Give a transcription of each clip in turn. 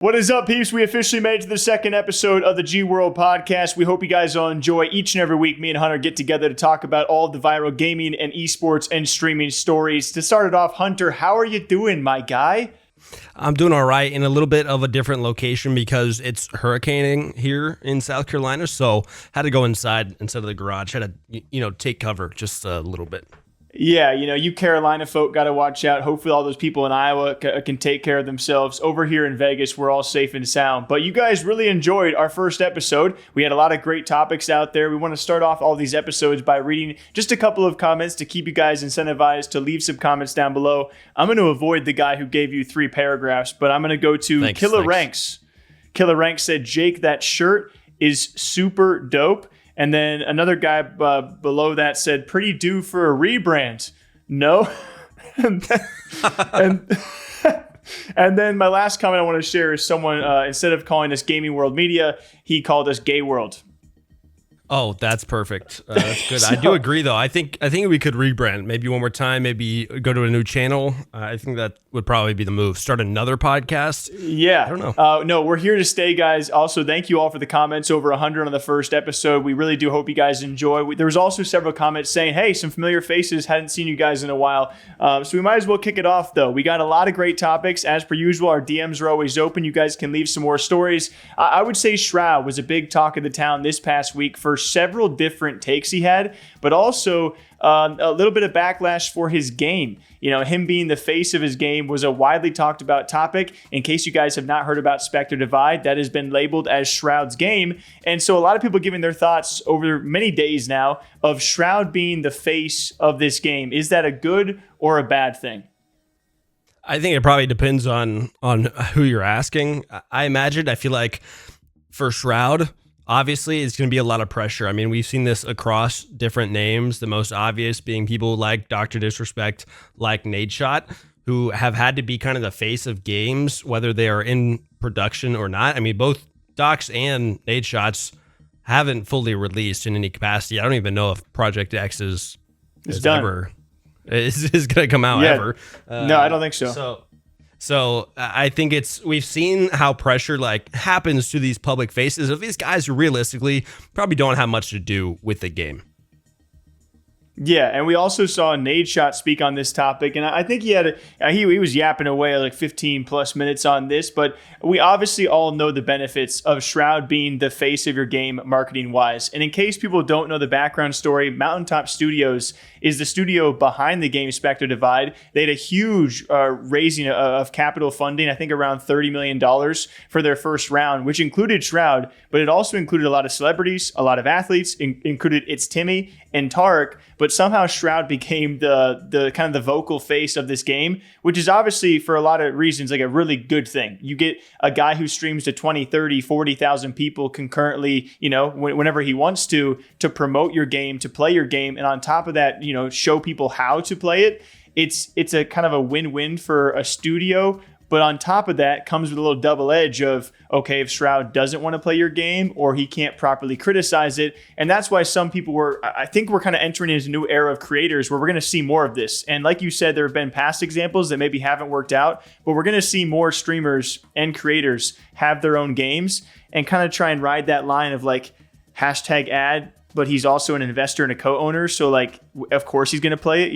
What is up, peeps? We officially made it to the second episode of the GWRLD podcast. We hope you guys all enjoy. Each and every week, me and Hunter get together to talk about all the viral gaming and esports and streaming stories. To start it off, Hunter, how are you doing, my guy? I'm doing all right in a little bit of a different location because it's hurricaning here in South Carolina. So had to go inside instead of the garage. Had to, take cover just a little bit. Yeah, you Carolina folk got to watch out. Hopefully all those people in Iowa can take care of themselves. Over here in Vegas, we're all safe and sound. But you guys really enjoyed our first episode. We had a lot of great topics out there. We want to start off all these episodes by reading just a couple of comments to keep you guys incentivized to leave some comments down below. I'm going to avoid the guy who gave you 3 paragraphs, but I'm going to go to Killer Ranks. Killer Ranks said, Jake, that shirt is super dope. And then another guy below that said, pretty due for a rebrand. No. and then my last comment I want to share is someone, instead of calling us Gaming World Media, he called us Gay World. Oh, that's perfect. That's good. I do agree, though. I think we could rebrand maybe one more time, maybe go to a new channel. I think that would probably be the move. Start another podcast. Yeah. I don't know. No, we're here to stay, guys. Also, thank you all for the comments. Over 100 on the first episode. We really do hope you guys enjoy. There was also several comments saying, hey, some familiar faces. Hadn't seen you guys in a while. So we might as well kick it off, though. We got a lot of great topics. As per usual, our DMs are always open. You guys can leave some more stories. I would say Shroud was a big talk of the town this past week for several different takes he had, but also a little bit of backlash for his game. Him being the face of his game was a widely talked about topic. In case you guys have not heard about Spectre Divide, that has been labeled as Shroud's game. And so a lot of people giving their thoughts over many days now of Shroud being the face of this game. Is that a good or a bad thing? I think it probably depends on who you're asking. I feel like for Shroud, obviously, it's going to be a lot of pressure. I mean, we've seen this across different names, the most obvious being people like Dr. Disrespect, like Nadeshot, who have had to be kind of the face of games, whether they are in production or not. I mean, both Docs and Nadeshots haven't fully released in any capacity. I don't even know if Project X is going to come out ever. No, I don't think so. So I think we've seen how pressure happens to these public faces of these guys who realistically probably don't have much to do with the game. Yeah, and we also saw Nadeshot speak on this topic, and I think he was yapping away like 15 plus minutes on this, but we obviously all know the benefits of Shroud being the face of your game marketing-wise. And in case people don't know the background story, Mountaintop Studios is the studio behind the game Spectre Divide. They had a huge raising of capital funding, I think around $30 million for their first round, which included Shroud, but it also included a lot of celebrities, a lot of athletes, included It's Timmy and Tarek, but somehow Shroud became the kind of the vocal face of this game, which is obviously for a lot of reasons like a really good thing. You get a guy who streams to 20, 30, 40,000 people concurrently, whenever he wants to promote your game, to play your game, and on top of that, show people how to play it. It's a kind of a win-win for a studio. But on top of that comes with a little double edge of, okay, if Shroud doesn't want to play your game or he can't properly criticize it. And that's why some people I think we're kind of entering into a new era of creators where we're going to see more of this. And like you said, there have been past examples that maybe haven't worked out, but we're going to see more streamers and creators have their own games and kind of try and ride that line of #ad, but he's also an investor and a co-owner. So of course he's going to play it,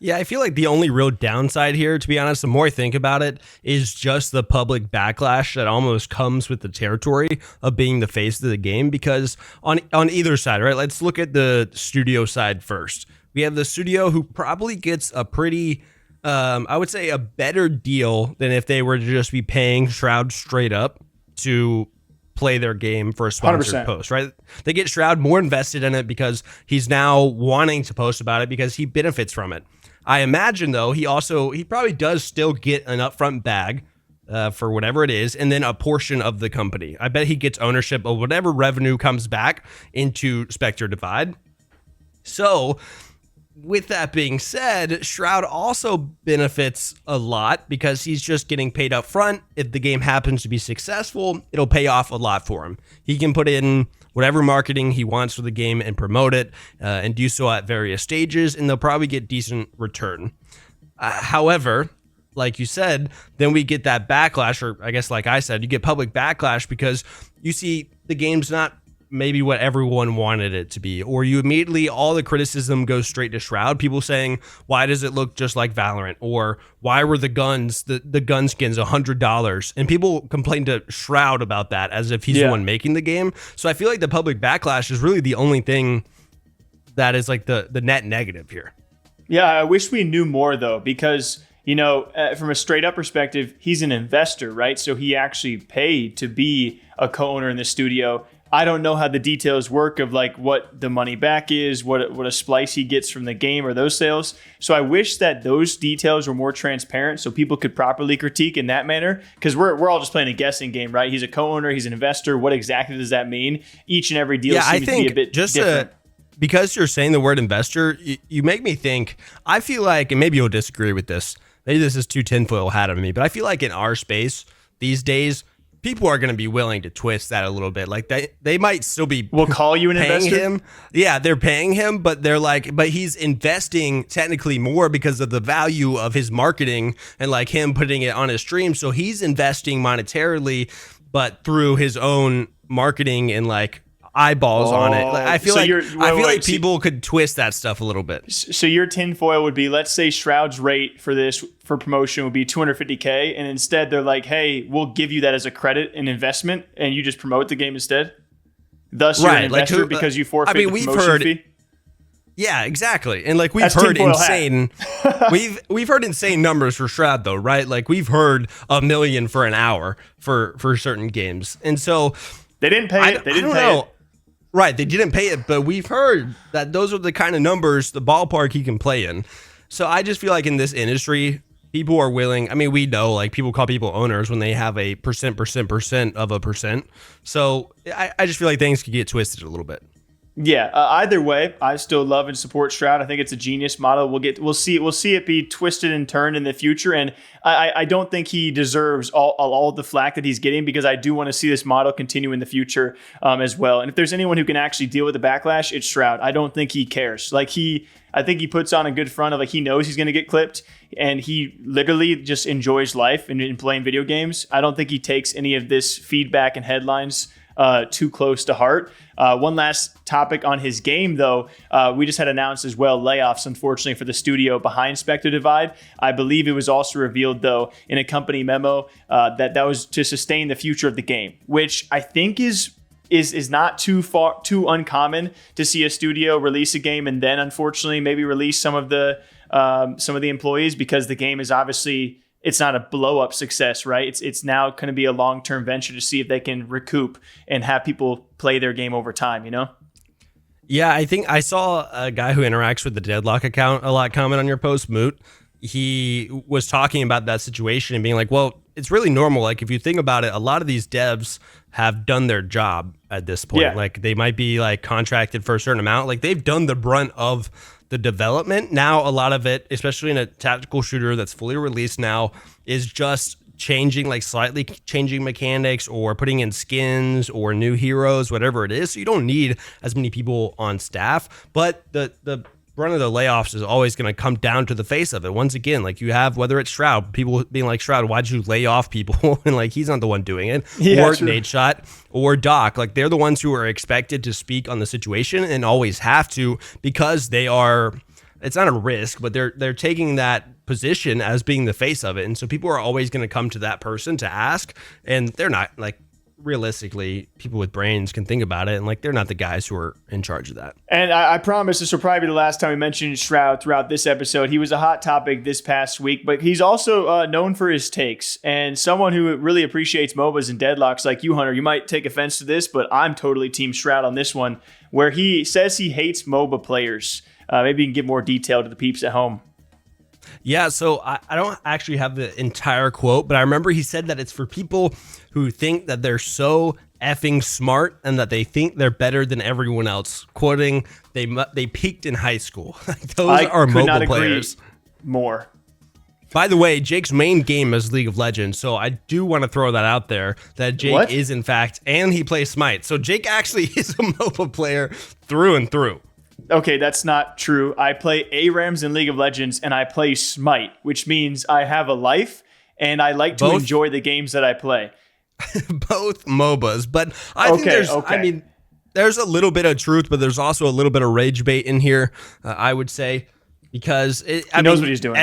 Yeah, I feel like the only real downside here, to be honest, the more I think about it, is just the public backlash that almost comes with the territory of being the face of the game. Because on either side, right? Let's look at the studio side first. We have the studio who probably gets a pretty, I would say, a better deal than if they were to just be paying Shroud straight up to play their game for a sponsored 100%. Post, right? They get Shroud more invested in it because he's now wanting to post about it because he benefits from it. I imagine, though, he probably does still get an upfront bag for whatever it is, and then a portion of the company. I bet he gets ownership of whatever revenue comes back into Spectre Divide. So with that being said, Shroud also benefits a lot because he's just getting paid up front. If the game happens to be successful, it'll pay off a lot for him. He can put in whatever marketing he wants for the game and promote it and do so at various stages, and they'll probably get decent return. However, like you said, then we get that backlash, or I guess like I said, you get public backlash because you see the game's not maybe what everyone wanted it to be, or you immediately, all the criticism goes straight to Shroud, people saying, why does it look just like Valorant, or why were the gun skins $100, and people complain to Shroud about that as if he's the one making the game. So I feel like the public backlash is really the only thing that is like the net negative here. Yeah, I wish we knew more though, because from a straight up perspective, he's an investor, right? So he actually paid to be a co-owner in the studio. I don't know how the details work of like what the money back is, what a splice he gets from the game or those sales. So I wish that those details were more transparent so people could properly critique in that manner, because we're all just playing a guessing game, right? He's a co-owner, he's an investor. What exactly does that mean? Each and every deal seems to be a bit different. Because you're saying the word investor, you make me think, I feel like, and maybe you'll disagree with this, maybe this is too tinfoil hat of me, but I feel like in our space these days, people are going to be willing to twist that a little bit. Like they might still be will call you an investor. Him. Yeah, they're paying him, but they're like, but he's investing technically more because of the value of his marketing and like him putting it on his stream. So he's investing monetarily, but through his own marketing and like eyeballs on it. Like, I feel like people could twist that stuff a little bit. So your tinfoil would be, let's say Shroud's rate for promotion would be $250K, and instead they're like, hey, we'll give you that as a credit and investment, and you just promote the game instead. Thus, you're an investor because you forfeit the promotion fee. Yeah, exactly. And like we've heard insane we've heard insane numbers for Shroud though, right? Like we've heard $1 million for an hour for certain games. And so they didn't pay it. They didn't pay it. Right, they didn't pay it, but we've heard that those are the kind of numbers, the ballpark he can play in. So I just feel like in this industry, people are willing. I mean, we know like people call people owners when they have a percent of a percent. So I just feel like things could get twisted a little bit. Yeah. Either way, I still love and support Shroud. I think it's a genius model. We'll see it be twisted and turned in the future, and I don't think he deserves all the flack that he's getting, because I do want to see this model continue in the future as well. And if there's anyone who can actually deal with the backlash, it's Shroud. I don't think he cares. I think he puts on a good front of like he knows he's going to get clipped, and he literally just enjoys life and playing video games. I don't think he takes any of this feedback and headlines too close to heart. One last topic on his game, though. We just had announced as well layoffs, unfortunately, for the studio behind Spectre Divide. I believe it was also revealed, though, in a company memo that was to sustain the future of the game, which I think is not too uncommon to see a studio release a game and then, unfortunately, maybe release some of the employees, because the game is obviously, it's not a blow up success, right? It's now going to be a long-term venture to see if they can recoup and have people play their game over time, Yeah, I think I saw a guy who interacts with the Deadlock account a lot comment on your post, Moot. He was talking about that situation and being like, well, it's really normal. Like if you think about it, a lot of these devs have done their job at this point. Yeah. Like they might be like contracted for a certain amount. Like they've done the brunt of the development. Now a lot of it, especially in a tactical shooter that's fully released now, is just slightly changing mechanics or putting in skins or new heroes, whatever it is. So you don't need as many people on staff, but the brunt of the layoffs is always going to come down to the face of it. Once again, like you have, whether it's Shroud, people being like, Shroud, why'd you lay off people? And like, he's not the one doing it. Yeah, or Nadeshot or Doc. Like they're the ones who are expected to speak on the situation and always have to, because they are, it's not a risk, but they're taking that position as being the face of it. And so people are always going to come to that person to ask, and they're not like, realistically, people with brains can think about it, and like they're not the guys who are in charge of that. And I promise this will probably be the last time we mention Shroud throughout this episode. He was a hot topic this past week, but he's also known for his takes, and someone who really appreciates MOBAs and deadlocks like you, Hunter. You might take offense to this, but I'm totally team Shroud on this one, where he says he hates MOBA players. Maybe you can give more detail to the peeps at home. Yeah, so I don't actually have the entire quote, but I remember he said that it's for people who think that they're so effing smart and that they think they're better than everyone else. Quoting, they peaked in high school. Those are MOBA players. More. By the way, Jake's main game is League of Legends, so I do want to throw that out there, that Jake is in fact, and he plays Smite. So Jake actually is a MOBA player through and through. Okay, that's not true. I play ARAMs in League of Legends and I play Smite, which means I have a life and I like to enjoy the games that I play. Both MOBAs, but I think there's a little bit of truth, but there's also a little bit of rage bait in here, I would say, because he knows what he's doing.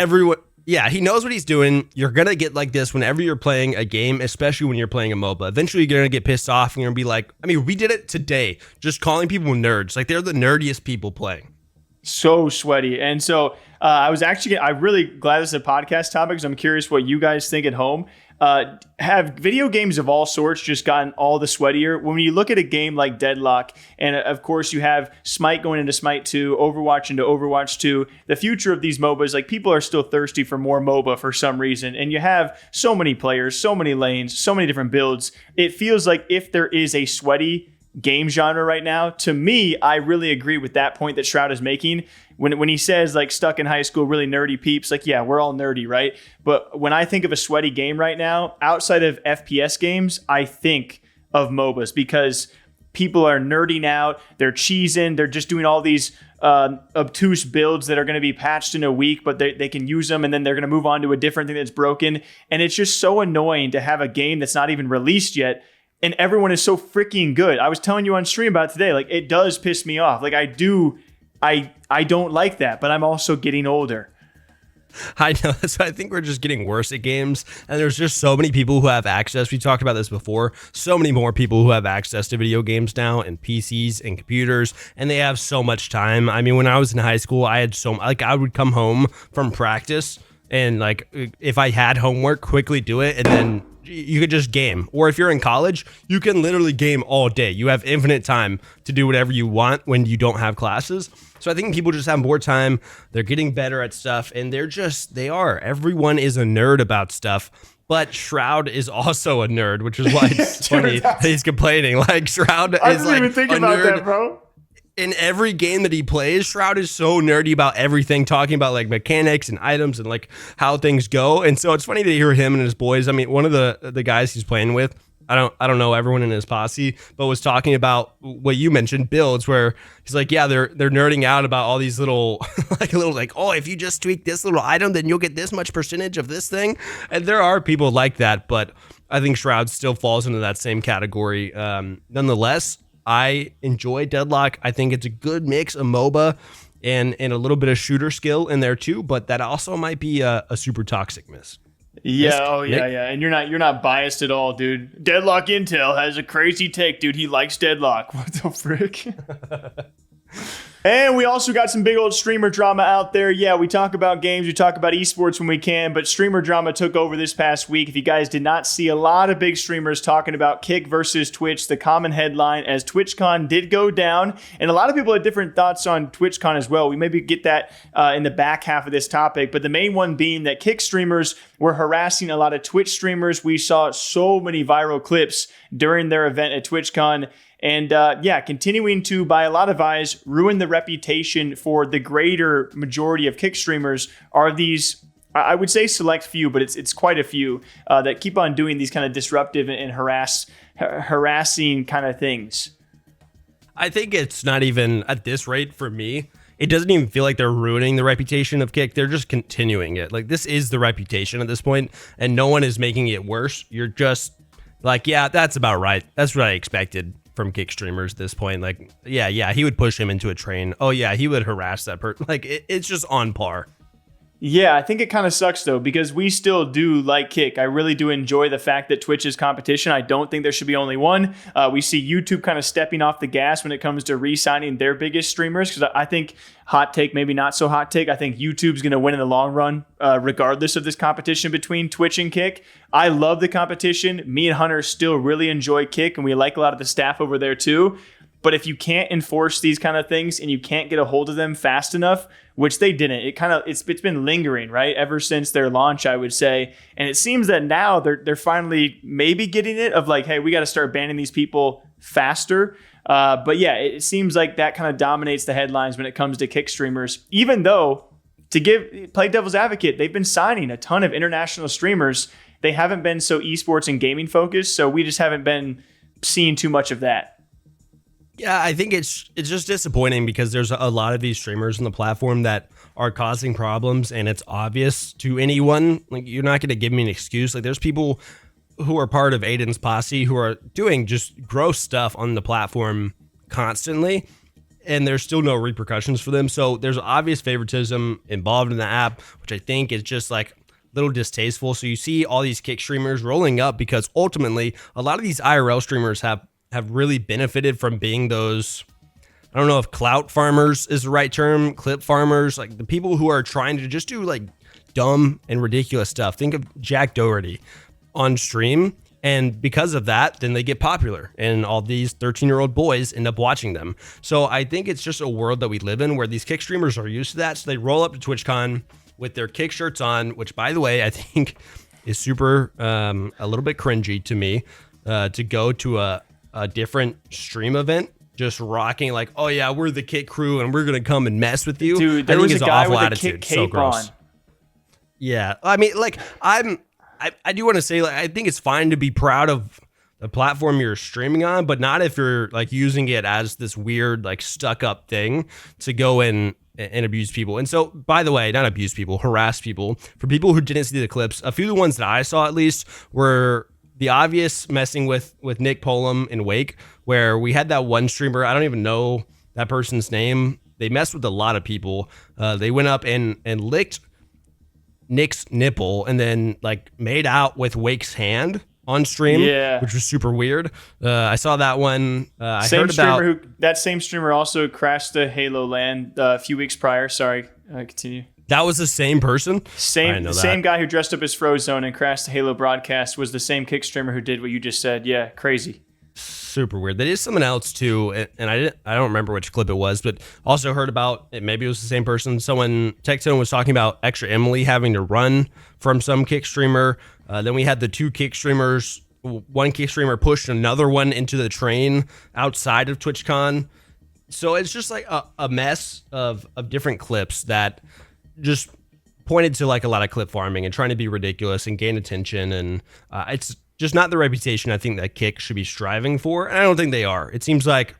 He knows what he's doing. You're going to get like this whenever you're playing a game, especially when you're playing a MOBA. Eventually, you're going to get pissed off and you're going to be like, we did it today, just calling people nerds. Like, they're the nerdiest people playing. So sweaty. And so I'm really glad this is a podcast topic because I'm curious what you guys think at home. Have video games of all sorts just gotten all the sweatier? When you look at a game like Deadlock, and of course you have Smite going into Smite 2, Overwatch into Overwatch 2, the future of these MOBAs, like people are still thirsty for more MOBA for some reason, and you have so many players, so many lanes, so many different builds. It feels like if there is a sweaty game genre right now, to me, I really agree with that point that Shroud is making. When he says like stuck in high school, really nerdy peeps, like, yeah, we're all nerdy, right? But when I think of a sweaty game right now, outside of FPS games, I think of MOBAs because people are nerding out, they're cheesing, they're just doing all these obtuse builds that are going to be patched in a week, but they can use them and then they're going to move on to a different thing that's broken. And it's just so annoying to have a game that's not even released yet and everyone is so freaking good. I was telling you on stream about it today, like it does piss me off. Like I don't like that, but I'm also getting older. I know. So I think we're just getting worse at games. And there's just so many people who have access. We talked about this before. So many more people who have access to video games now and PCs and computers. And they have so much time. I mean, when I was in high school, I would come home from practice and like if I had homework, quickly do it. And then you could just game. Or if you're in college, you can literally game all day. You have infinite time to do whatever you want when you don't have classes. So I think people just have more time. They're getting better at stuff. And everyone is a nerd about stuff. But Shroud is also a nerd, which is why it's funny that he's complaining. Like Shroud is like I didn't even think about that, bro. In every game that he plays, Shroud is so nerdy about everything, talking about like mechanics and items and like how things go. And so it's funny to hear him and his boys. I mean, one of the guys he's playing with, I don't know everyone in his posse, but was talking about what you mentioned, builds, where he's like, yeah, they're nerding out about all these little oh, if you just tweak this little item, then you'll get this much percentage of this thing. And there are people like that, but I think Shroud still falls into that same category. Nonetheless, I enjoy Deadlock. I think it's a good mix of MOBA and a little bit of shooter skill in there too, but that also might be a super toxic miss. Yeah, yeah. And you're not biased at all, dude. Deadlock Intel has a crazy take, dude. He likes Deadlock. What the frick? And we also got some big old streamer drama out there. Yeah, we talk about games, we talk about esports when we can, but streamer drama took over this past week. If you guys did not see, a lot of big streamers talking about Kick versus Twitch, the common headline, as TwitchCon did go down. And a lot of people had different thoughts on TwitchCon as well. We maybe get that in the back half of this topic, but the main one being that Kick streamers were harassing a lot of Twitch streamers. We saw so many viral clips during their event at TwitchCon. And continuing to, by a lot of eyes, ruin the reputation for the greater majority of Kick streamers are these, I would say select few, but it's quite a few that keep on doing these kind of disruptive and harassing kind of things. I think it's not even at this rate for me. It doesn't even feel like they're ruining the reputation of Kick. They're just continuing it. Like, this is the reputation at this point, and no one is making it worse. You're just like, yeah, that's about right. That's what I expected from Kick streamers at this point. Like, yeah, he would push him into a train. Oh yeah, he would harass that person. Like, it's just on par. Yeah, I think it kind of sucks though, because we still do like Kick. I really do enjoy the fact that Twitch is competition. I don't think there should be only one. We see YouTube kind of stepping off the gas when it comes to re-signing their biggest streamers, because I think, hot take, maybe not so hot take, I think YouTube's going to win in the long run, regardless of this competition between Twitch and Kick. I love the competition. Me and Hunter still really enjoy Kick, and we like a lot of the staff over there too. But if you can't enforce these kind of things and you can't get a hold of them fast enough, which they didn't, it's been lingering, right, ever since their launch, I would say. And it seems that now they're finally maybe getting it of like, hey, we got to start banning these people faster. But yeah, it seems like that kind of dominates the headlines when it comes to Kick streamers. Even though, play devil's advocate, they've been signing a ton of international streamers. They haven't been so esports and gaming focused, so we just haven't been seeing too much of that. Yeah, I think it's just disappointing because there's a lot of these streamers on the platform that are causing problems, and it's obvious to anyone. Like, you're not going to give me an excuse. Like, there's people who are part of Aiden's posse who are doing just gross stuff on the platform constantly, and there's still no repercussions for them. So there's obvious favoritism involved in the app, which I think is just like a little distasteful. So you see all these kick streamers rolling up because ultimately a lot of these IRL streamers have really benefited from being those, I don't know if clout farmers is the right term, clip farmers, like the people who are trying to just do like dumb and ridiculous stuff. Think of Jack Doherty on stream. And because of that, then they get popular and all these 13-year-old boys end up watching them. So I think it's just a world that we live in where these kick streamers are used to that. So they roll up to TwitchCon with their kick shirts on, which, by the way, I think is super a little bit cringy to me, to go to a different stream event just rocking like, oh yeah, we're the kick crew and we're gonna come and mess with you. Dude, there was a guy with a kick cape on. Yeah, I mean, like, I do want to say, like, I think it's fine to be proud of the platform you're streaming on, but not if you're like using it as this weird, like, stuck up thing to go in and abuse people. And so, by the way, not abuse people, harass people. For people who didn't see the clips, a few of the ones that I saw at least were the obvious messing with Nick Polam and Wake, where we had that one streamer, I don't even know that person's name. They messed with a lot of people. They went up and licked Nick's nipple and then like made out with Wake's hand on stream, which was super weird. I saw that one. I heard about that same streamer also crashed the Halo LAN a few weeks prior. Sorry, continue. That was the same person? Same guy who dressed up as Frozone and crashed the Halo broadcast was the same kick streamer who did what you just said. Yeah, crazy. Super weird. They did something else too, and I don't remember which clip it was, but also heard about it. Maybe it was the same person. Someone texted and was talking about Extra Emily having to run from some kick streamer. Then we had the two kick streamers. One kick streamer pushed another one into the train outside of TwitchCon. So it's just like a mess of different clips that just pointed to like a lot of clip farming and trying to be ridiculous and gain attention, and it's just not the reputation I think that Kick should be striving for, and I don't think they are. It seems like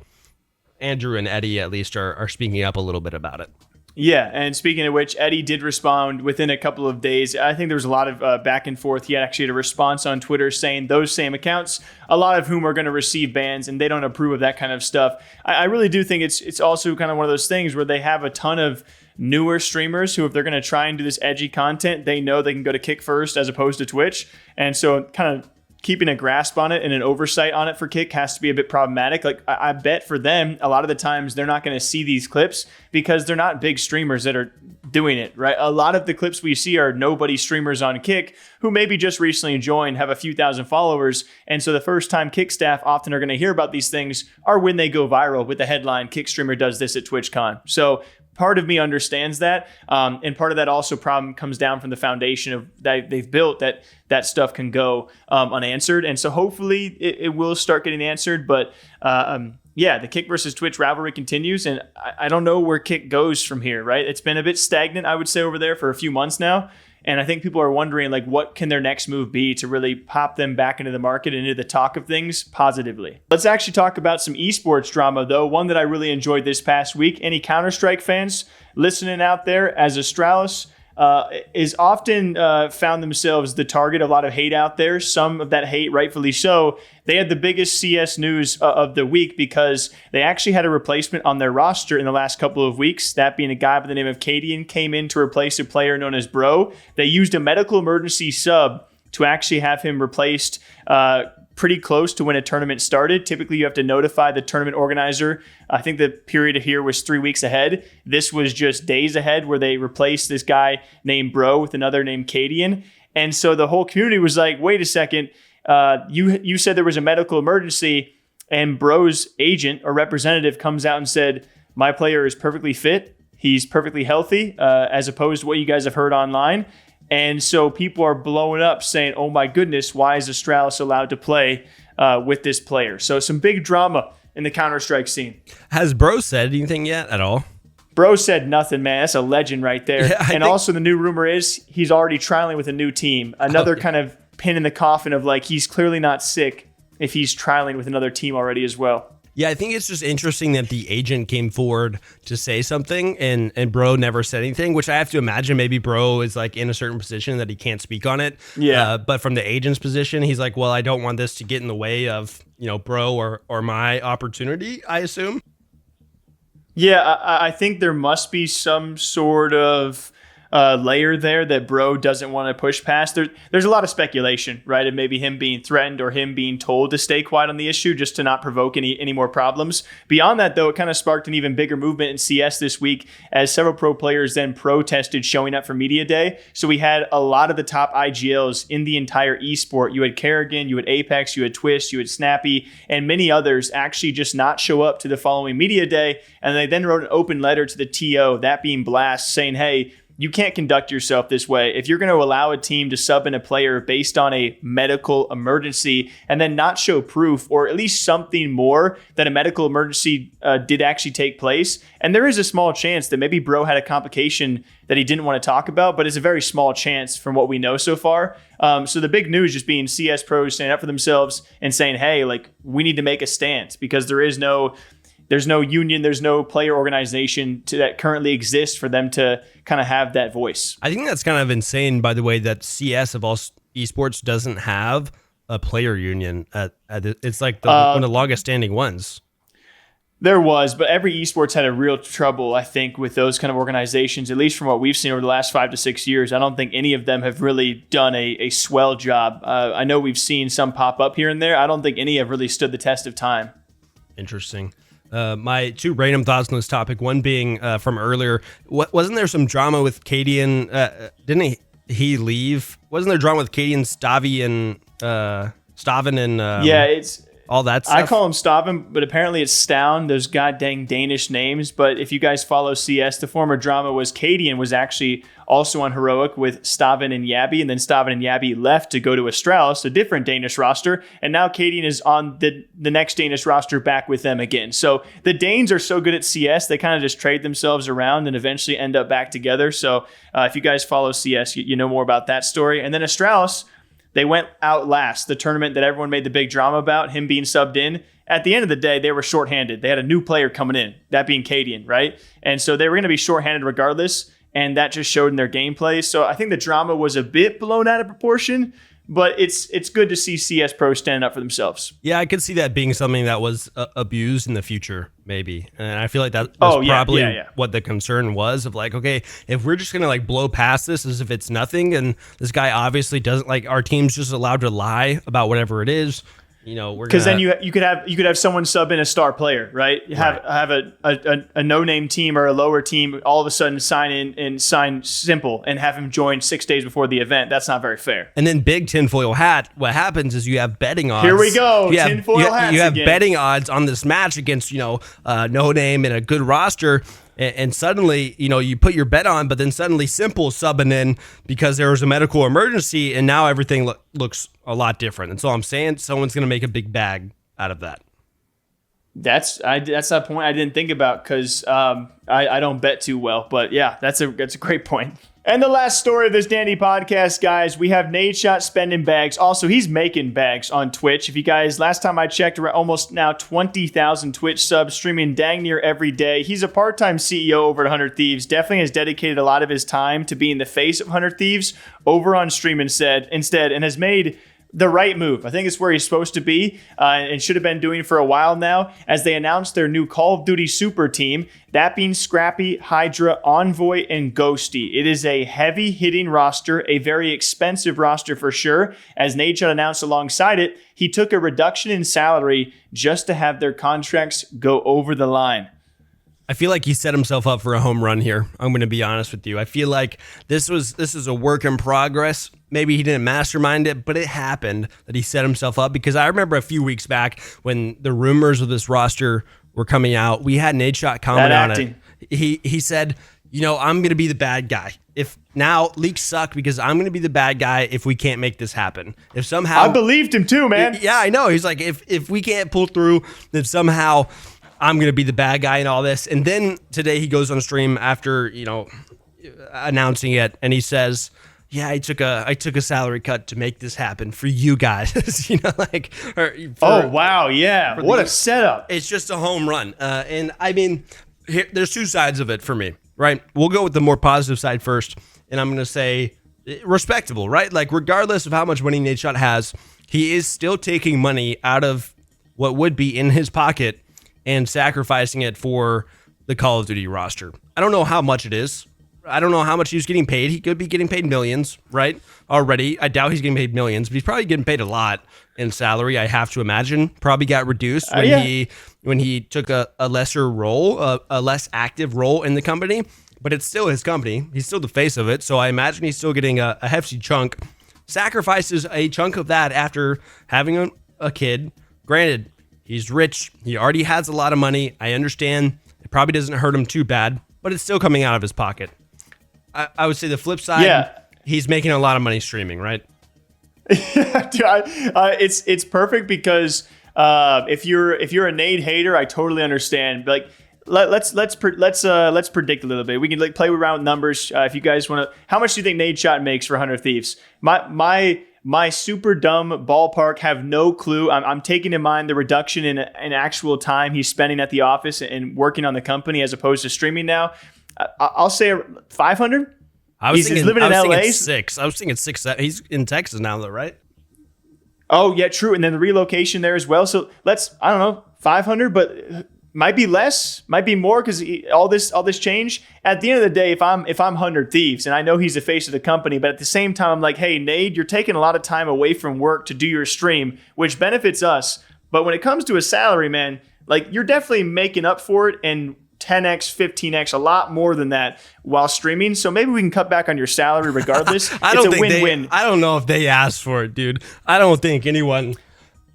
Andrew and Eddie at least are speaking up a little bit about it. Yeah, and speaking of which, Eddie did respond within a couple of days. I think there was a lot of back and forth. He actually had a response on Twitter saying those same accounts, a lot of whom are going to receive bans, and they don't approve of that kind of stuff. I really do think it's also kind of one of those things where they have a ton of newer streamers who, if they're going to try and do this edgy content, they know they can go to Kick first as opposed to Twitch. And so kind of keeping a grasp on it and an oversight on it for Kick has to be a bit problematic. Like, I bet for them, a lot of the times they're not going to see these clips because they're not big streamers that are doing it, right? A lot of the clips we see are nobody streamers on Kick who maybe just recently joined, have a few thousand followers. And so the first time Kick staff often are going to hear about these things are when they go viral with the headline, Kick streamer does this at TwitchCon. So part of me understands that, and part of that also problem comes down from the foundation of that they've built that stuff can go unanswered, and so hopefully it will start getting answered. But yeah, the Kick versus Twitch rivalry continues, and I don't know where Kick goes from here. Right, it's been a bit stagnant, I would say, over there for a few months now. And I think people are wondering, like, what can their next move be to really pop them back into the market and into the talk of things positively. Let's actually talk about some esports drama, though, one that I really enjoyed this past week. Any Counter-Strike fans listening out there, as Astralis is often found themselves the target of a lot of hate out there. Some of that hate, rightfully so. They had the biggest CS news of the week because they actually had a replacement on their roster in the last couple of weeks. That being a guy by the name of Cadian came in to replace a player known as Bro. They used a medical emergency sub to actually have him replaced pretty close to when a tournament started. Typically, you have to notify the tournament organizer. I think the period here was 3 weeks ahead. This was just days ahead where they replaced this guy named Bro with another named Cadian. And so the whole community was like, wait a second, you said there was a medical emergency, and Bro's agent or representative comes out and said, my player is perfectly fit. He's perfectly healthy, as opposed to what you guys have heard online. And so people are blowing up saying, oh my goodness, why is Astralis allowed to play with this player? So some big drama in the Counter-Strike scene. Has Bro said anything yet at all? Bro said nothing, man. That's a legend right there. Yeah, also the new rumor is he's already trialing with a new team. Another kind of pin in the coffin of like, he's clearly not sick if he's trialing with another team already as well. Yeah, I think it's just interesting that the agent came forward to say something and Bro never said anything, which I have to imagine maybe Bro is like in a certain position that he can't speak on it. Yeah. But from the agent's position, he's like, well, I don't want this to get in the way of, Bro or my opportunity, I assume. Yeah, I think there must be some sort of layer there that Bro doesn't want to push past. There's a lot of speculation, right? Of maybe him being threatened or him being told to stay quiet on the issue just to not provoke any more problems. Beyond that, though, it kind of sparked an even bigger movement in CS this week as several pro players then protested showing up for Media Day. So we had a lot of the top IGLs in the entire esport. You had Kerrigan, you had Apex, you had Twist, you had Snappy, and many others actually just not show up to the following Media Day. And they then wrote an open letter to the TO, that being Blast, saying, hey, you can't conduct yourself this way. If you're going to allow a team to sub in a player based on a medical emergency and then not show proof or at least something more that a medical emergency did actually take place, and there is a small chance that maybe Bro had a complication that he didn't want to talk about, but it's a very small chance from what we know so far. So the big news just being CS pros standing up for themselves and saying, hey, like we need to make a stance because there's no union, there's no player organization that currently exists for them to kind of have that voice. I think that's kind of insane, by the way, that CS of all esports doesn't have a player union. It's like one of the longest standing ones. There was, but every esports had a real trouble, I think, with those kind of organizations, at least from what we've seen over the last 5 to 6 years. I don't think any of them have really done a swell job. I know we've seen some pop up here and there. I don't think any have really stood the test of time. Interesting. My two random thoughts on this topic, one being from earlier, wasn't there some drama with Cadian? Didn't he leave? Wasn't there drama with Cadian, Stavi, and yeah, it's all that stuff? I call him Staven, but apparently it's Stown. Those goddamn Danish names. But if you guys follow CS, the former drama was Cadian was actually also on Heroic with Staven and Yabby, and then Staven and Yabby left to go to Astralis, a different Danish roster, and now Cadian is on the next Danish roster back with them again. So the Danes are so good at CS, they kind of just trade themselves around and eventually end up back together. So if you guys follow CS, you know more about that story. And then Astralis, they went out last, the tournament that everyone made the big drama about, him being subbed in. At the end of the day, they were shorthanded. They had a new player coming in, that being Cadian, right? And so they were going to be shorthanded regardless, and that just showed in their gameplay. So I think the drama was a bit blown out of proportion, but it's good to see CS pros standing up for themselves. Yeah, I could see that being something that was abused in the future, maybe. And I feel like that's probably what the concern was of like, okay, if we're just going to like blow past this as if it's nothing, and this guy obviously doesn't like our team's just allowed to lie about whatever it is. We're because then you could have someone sub in a star player, right? Have a no-name team or a lower team all of a sudden sign in and sign Simple and have him join 6 days before the event. That's not very fair. And then big tinfoil hat. What happens is you have betting odds. Here we go. Tinfoil hats. You have again. betting odds on this match against no name and a good roster. And suddenly, you put your bet on, but then suddenly Simple subbing in because there was a medical emergency, and now everything looks a lot different. And so I'm saying someone's going to make a big bag out of that. That's that point I didn't think about because I don't bet too well. But yeah, that's a great point. And the last story of this dandy podcast, guys, we have Nadeshot spending bags. Also, he's making bags on Twitch. If you guys, last time I checked, we're almost now 20,000 Twitch subs, streaming dang near every day. He's a part-time CEO over at 100 Thieves. Definitely has dedicated a lot of his time to being the face of 100 Thieves over on stream instead, and has made the right move. I think it's where he's supposed to be and should have been doing for a while now as they announced their new Call of Duty Super Team, that being Scrappy, Hydra, Envoy, and Ghosty. It is a heavy-hitting roster, a very expensive roster for sure. As Nadeshot announced alongside it, he took a reduction in salary just to have their contracts go over the line. I feel like he set himself up for a home run here. I'm going to be honest with you. I feel like this is a work in progress. Maybe he didn't mastermind it, but it happened that he set himself up, because I remember a few weeks back when the rumors of this roster were coming out, we had Nadeshot comment on it. He said, I'm going to be the bad guy. If now leaks suck because I'm going to be the bad guy if we can't make this happen. If somehow I believed him too, man. Yeah, I know. He's like, if we can't pull through, then somehow I'm going to be the bad guy in all this. And then today he goes on stream after, announcing it, and he says, yeah, I took a salary cut to make this happen for you guys. Like, oh wow, yeah, what a setup. It's just a home run. And I mean, there's two sides of it for me, right? We'll go with the more positive side first, and I'm gonna say respectable, right? Like, regardless of how much money Nadeshot has, he is still taking money out of what would be in his pocket and sacrificing it for the Call of Duty roster. I don't know how much it is. I don't know how much he's getting paid. He could be getting paid millions, right? Already. I doubt he's getting paid millions, but he's probably getting paid a lot in salary, I have to imagine. Probably got reduced when he took a lesser role, a less active role in the company, but it's still his company. He's still the face of it, so I imagine he's still getting a hefty chunk. Sacrifices a chunk of that after having a kid. Granted, he's rich. He already has a lot of money. I understand. It probably doesn't hurt him too bad, but it's still coming out of his pocket. I would say the flip side, he's making a lot of money streaming, right? Dude, it's perfect because if you're a Nade hater, I totally understand. Like, let's predict a little bit. We can play around with numbers. If you guys want to, how much do you think Nadeshot makes for 100 Thieves? My super dumb ballpark, have no clue. I'm taking in mind the reduction in actual time he's spending at the office and working on the company as opposed to streaming now. I'll say 500. He's living in LA. Six. I was thinking 6. He's in Texas now, though, right? Oh yeah, true. And then the relocation there as well. So I don't know, 500, but might be less, might be more because all this change. At the end of the day, if I'm 100 Thieves and I know he's the face of the company, but at the same time, I'm like, hey, Nade, you're taking a lot of time away from work to do your stream, which benefits us. But when it comes to a salary, man, like, you're definitely making up for it and 10x, 15x, a lot more than that while streaming. So maybe we can cut back on your salary regardless. It's a win-win. I don't know if they asked for it, dude. I don't think anyone.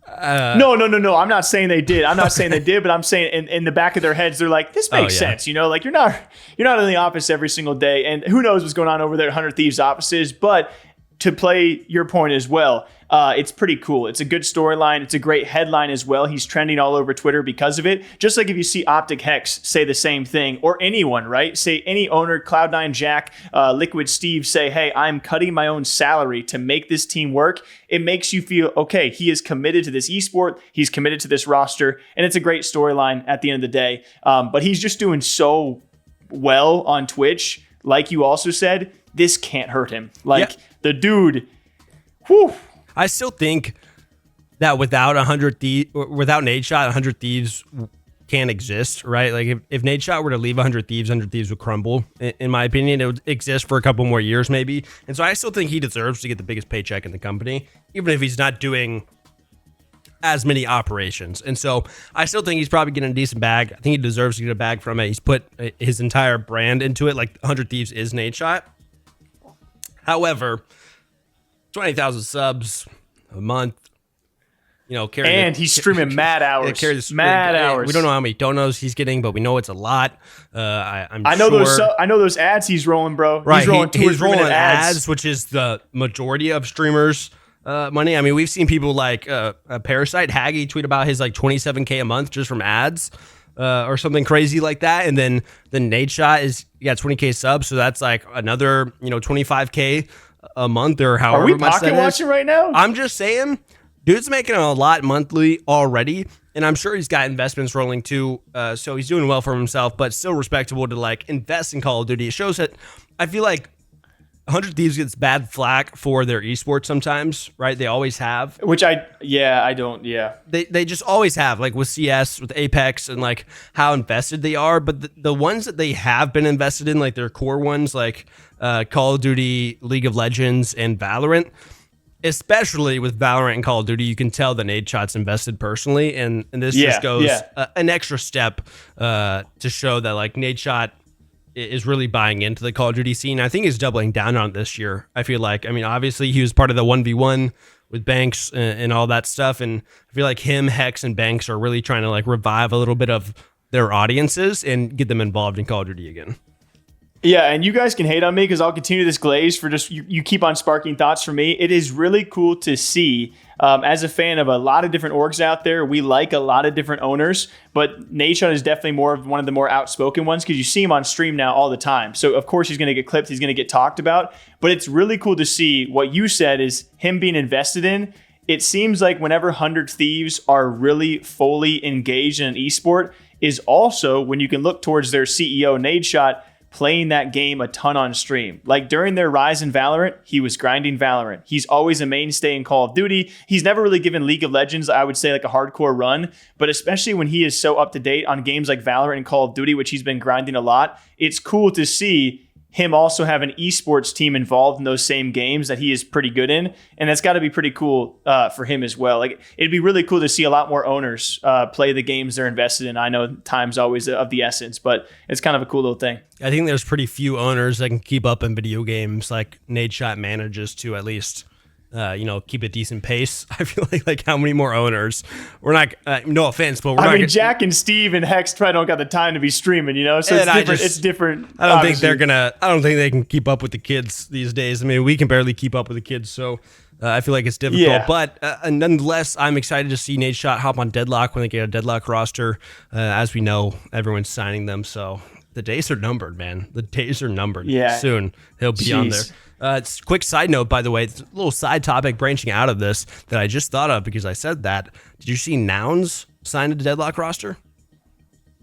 No. I'm not saying they did. But I'm saying in the back of their heads, they're like, this makes sense. Like, you're not in the office every single day, and who knows what's going on over there at 100 Thieves offices. But to play your point as well, it's pretty cool. It's a good storyline. It's a great headline as well. He's trending all over Twitter because of it. Just like if you see Optic Hex say the same thing, or anyone, right? Say any owner, Cloud9 Jack, Liquid Steve say, hey, I'm cutting my own salary to make this team work. It makes you feel, okay, he is committed to this esport. He's committed to this roster. And it's a great storyline at the end of the day. But he's just doing so well on Twitch. Like you also said, this can't hurt him. The dude, whew. I still think that without Nadeshot, 100 Thieves can't exist, right? Like, if Nadeshot were to leave 100 Thieves would crumble. In my opinion, it would exist for a couple more years, maybe. And so I still think he deserves to get the biggest paycheck in the company, even if he's not doing as many operations. And so I still think he's probably getting a decent bag. I think he deserves to get a bag from it. He's put his entire brand into it. Like, 100 Thieves is Nadeshot. However, 20,000 subs a month, and he's streaming mad hours. Hours. We don't know how many donos he's getting, but we know it's a lot. I know those ads he's rolling, bro. Right, he's rolling ads, which is the majority of streamers' money. I mean, we've seen people like Parasite Haggy tweet about his like 27K a month just from ads. Or something crazy like that, and then the Nadeshot got 20K subs, so that's like another 25K a month or however. Are we pocket watching right now? I'm just saying, dude's making a lot monthly already, and I'm sure he's got investments rolling too. So he's doing well for himself, but still respectable to like invest in Call of Duty. It shows that I feel like 100 Thieves gets bad flack for their esports sometimes, right? They always have. Which I don't. They just always have, like with CS, with Apex, and like how invested they are. But the ones that they have been invested in, like their core ones, like Call of Duty, League of Legends, and Valorant, especially with Valorant and Call of Duty, you can tell that Nadeshot's invested personally. And this just goes an extra step to show that like Nadeshot is really buying into the Call of Duty scene. I think he's doubling down on it this year. I feel like, I mean, obviously he was part of the 1v1 with Banks and all that stuff. And I feel like him, Hex, and Banks are really trying to like revive a little bit of their audiences and get them involved in Call of Duty again. Yeah, and you guys can hate on me because I'll continue this glaze for just you keep on sparking thoughts for me. It is really cool to see As a fan of a lot of different orgs out there, we like a lot of different owners, but Nadeshot is definitely one of the more outspoken ones because you see him on stream now all the time. So of course he's going to get clipped, he's going to get talked about, but it's really cool to see what you said is him being invested in. It seems like whenever 100 Thieves are really fully engaged in an esport is also when you can look towards their CEO, Nadeshot, playing that game a ton on stream. Like during their rise in Valorant, he was grinding Valorant. He's always a mainstay in Call of Duty. He's never really given League of Legends, I would say, like a hardcore run, but especially when he is so up to date on games like Valorant and Call of Duty, which he's been grinding a lot, it's cool to see him also have an esports team involved in those same games that he is pretty good in. And that's got to be pretty cool for him as well. Like it'd be really cool to see a lot more owners play the games they're invested in. I know time's always of the essence, but it's kind of a cool little thing. I think there's pretty few owners that can keep up in video games like Nadeshot manages to at least keep a decent pace. I feel like how many more owners? We're not. No offense, but I mean, Jack and Steve and Hex probably don't got the time to be streaming. So it's different. It's different. I don't think they're gonna. I don't think they can keep up with the kids these days. I mean, we can barely keep up with the kids, so I feel like it's difficult. Yeah. But nonetheless, I'm excited to see Nadeshot hop on Deadlock when they get a Deadlock roster. As we know, everyone's signing them, so the days are numbered, man. The days are numbered. Yeah. Soon he'll be on there. Quick side note, by the way, it's a little side topic branching out of this that I just thought of because I said that. Did you see Nouns sign a Deadlock roster?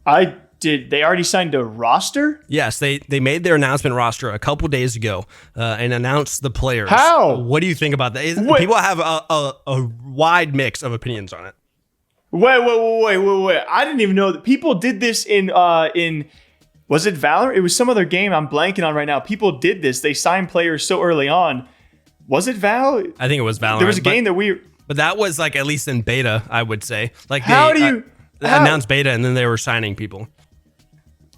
I did. They already signed a roster? Yes, they made their announcement roster a couple days ago and announced the players. How? What do you think about that? People have a wide mix of opinions on it. Wait. I didn't even know that people did this in was it Valor? It was some other game I'm blanking on right now. People did this. They signed players so early on. Was it Val? I think it was Valorant. There was a game that we... But that was like at least in beta, I would say. Like they announced beta and then they were signing people.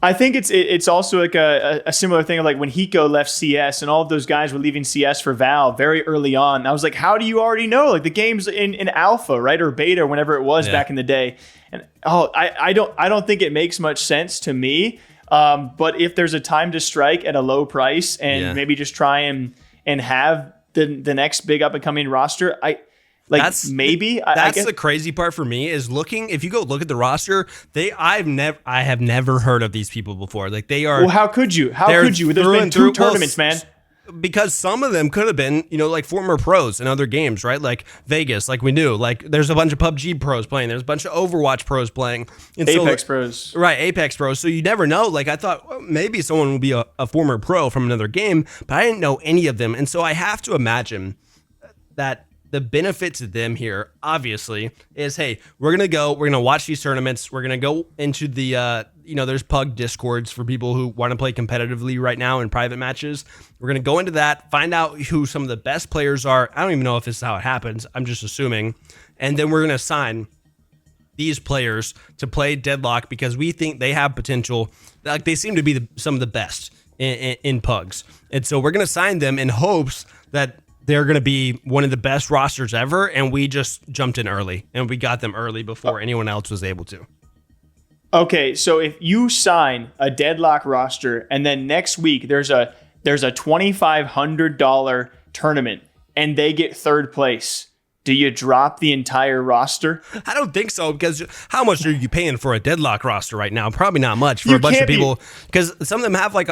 I think it's also like a similar thing of like when Hiko left CS and all of those guys were leaving CS for Val very early on. I was like, how do you already know? Like the game's in alpha, right? Or beta or whenever it was back in the day. And I don't think it makes much sense to me. But if there's a time to strike at a low price and maybe just try and have the next big up and coming roster, that's the crazy part for me is looking. If you go look at the roster, I have never heard of these people before. Like they are. Well, how could you? There's been two tournaments, man. Because some of them could have been, like former pros in other games, right? Like Vegas, like we knew. Like there's a bunch of PUBG pros playing. There's a bunch of Overwatch pros playing. And Apex pros. Right, Apex pros. So you never know. Like I thought maybe someone would be a former pro from another game, but I didn't know any of them. And so I have to imagine that the benefit to them here, obviously, is, hey, we're going to watch these tournaments. We're going to go into the, there's Pug Discords for people who want to play competitively right now in private matches. We're going to go into that, find out who some of the best players are. I don't even know if this is how it happens. I'm just assuming. And then we're going to assign these players to play Deadlock because we think they have potential. Like they seem to be some of the best in Pugs. And so we're going to sign them in hopes that they're going to be one of the best rosters ever, and we just jumped in early, and we got them early before anyone else was able to. Okay, so if you sign a Deadlock roster, and then next week there's a $2,500 tournament, and they get third place, do you drop the entire roster? I don't think so, because how much are you paying for a Deadlock roster right now? Probably not much for a bunch of people, because some of them have like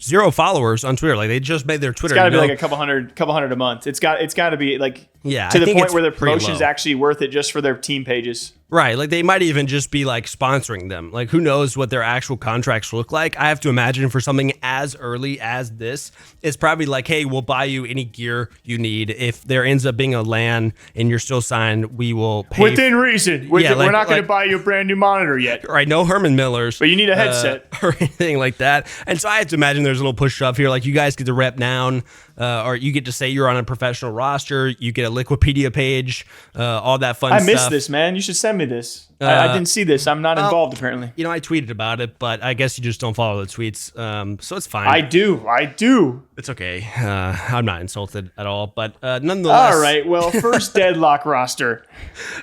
0 followers on Twitter. Like they just made their Twitter. It's got to be like a couple hundred a month. It's got to be like to the point where the promotion is actually worth it just for their team pages. Right, like they might even just be like sponsoring them. Like who knows what their actual contracts look like. I have to imagine for something as early as this, it's probably like, hey, we'll buy you any gear you need. If there ends up being a LAN and you're still signed, we will pay. Within reason. We're not going to buy you a brand new monitor yet. Right, no Herman Millers. But you need a headset. Or anything like that. And so I have to imagine there's a little push up here. Like you guys get to rep down. Or you get to say you're on a professional roster. You get a Liquipedia page, all that fun stuff. I missed this, man. You should send me this. I didn't see this. I'm not involved, apparently. I tweeted about it, but I guess you just don't follow the tweets. So it's fine. I do. It's okay. I'm not insulted at all, but nonetheless. All right. Well, first Deadlock roster.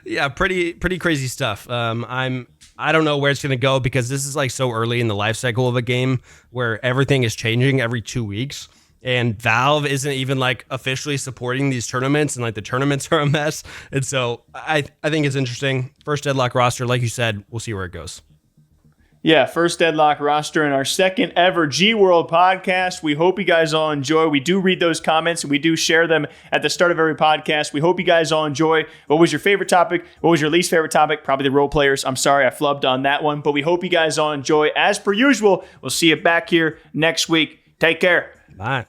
Yeah, pretty crazy stuff. I don't know where it's going to go because this is like so early in the life cycle of a game where everything is changing every 2 weeks. and Valve isn't even like officially supporting these tournaments, and like the tournaments are a mess. And so I think it's interesting. First Deadlock roster, like you said, we'll see where it goes. Yeah, first Deadlock roster in our second ever GWRLD podcast. We hope you guys all enjoy. We do read those comments and we do share them at the start of every podcast. We hope you guys all enjoy. What was your favorite topic? What was your least favorite topic? Probably the role players. I'm sorry I flubbed on that one, but we hope you guys all enjoy. As per usual, we'll see you back here next week. Take care. Bye.